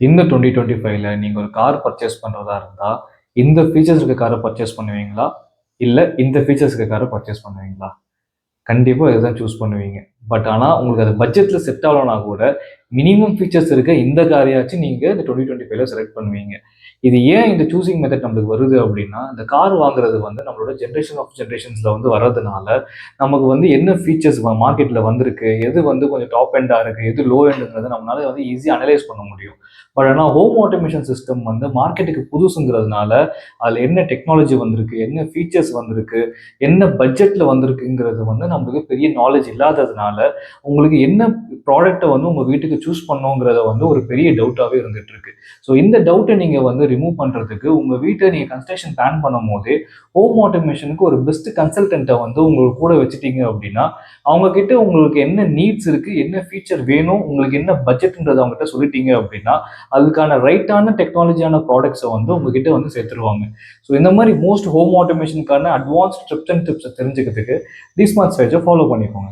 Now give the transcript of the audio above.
இந்த 2025ல நீங்க ஒரு கார் பர்ச்சேஸ் பண்றதா இருந்தா, இந்த ஃபீச்சர்ஸ் இருக்க கார பர்ச்சேஸ் பண்ணுவீங்களா? இல்ல இந்த ஃபீச்சர்ஸ் இருக்க கார பர்ச்சேஸ் பண்ணுவீங்களா? கண்டிப்பா இதுதான் சூஸ் பண்ணுவீங்க. பட் ஆனா உங்களுக்கு அது பட்ஜெட்ல செட் ஆகலனா கூட, மினிமம் ஃபீச்சர்ஸ் இருக்க இந்த காரையாச்சும் நீங்க இந்த 2025ல செலக்ட் பண்ணுவீங்க. இது ஏன் இந்த சூசிங் மெத்தட் நம்மளுக்கு வருது அப்படின்னா, இந்த கார் வாங்குறது வந்து நம்மளோட ஜெனரேஷன் ஆஃப் ஜெனரேஷன்ஸ்ல வந்து வர்றதுனால, நமக்கு வந்து என்ன ஃபீச்சர்ஸ் மார்க்கெட்ல வந்திருக்கு, எது வந்து கொஞ்சம் டாப் எண்டா இருக்கு, எது லோ எண்டுங்கிறத நம்மளால வந்து ஈஸியா அனலைஸ் பண்ண முடியும். பட் ஆனா ஹோம் ஆட்டோமேஷன் சிஸ்டம் வந்து மார்க்கெட்டுக்கு புதுசுங்கிறதுனால, அதுல என்ன டெக்னாலஜி வந்திருக்கு, என்ன ஃபீச்சர்ஸ் வந்திருக்கு, என்ன பட்ஜெட்ல வந்திருக்குங்கிறது வந்து நம்மளுக்கு பெரிய நாலேஜ் இல்லாததுனால, உங்களுக்கு என்ன ப்ராடக்ட்ட வந்து உங்க வீட்டுக்கு சூஸ் பண்ணணுங்கிறத வந்து ஒரு பெரிய டவுட்டாவே இருந்துட்டு இருக்கு. ஸோ இந்த டவுட்ட நீங்க வந்து ரிமூவ் பண்றதுக்கு, உங்க வீட்ட நீங்க கன்ஸ்ட்ரக்ஷன் பிளான் பண்ணும்போதே, ஹோம் ஆட்டோமேஷனுக்கு ஒரு பெஸ்ட் கன்சல்டன்ட்ட வந்து உங்க கூட வச்சுட்டீங்க அப்படின்னா, அவங்க கிட்ட உங்களுக்கு என்ன நீட்ஸ் இருக்கு, என்ன ஃபீச்சர் வேணும், உங்களுக்கு என்ன பட்ஜெட்ன்றத அவங்ககிட்ட சொல்லிட்டீங்க அப்படின்னா, அதுக்கான ரைட்டான டெக்னாலஜியான ப்ராடக்ட்ஸ வந்து உங்ககிட்ட வந்து சேர்த்துருவாங்க. ஸோ இந்த மாதிரி மோஸ்ட் ஹோம் ஆட்டோமேஷனுக்கான அட்வான்ஸ்ட் டிப்ஸ் அண்ட் டிப்ஸை தெரிஞ்சுக்கிறதுக்கு டிஸ்மார்ட் ஸ்டேஜை ஃபாலோ பண்ணிக்கோங்க.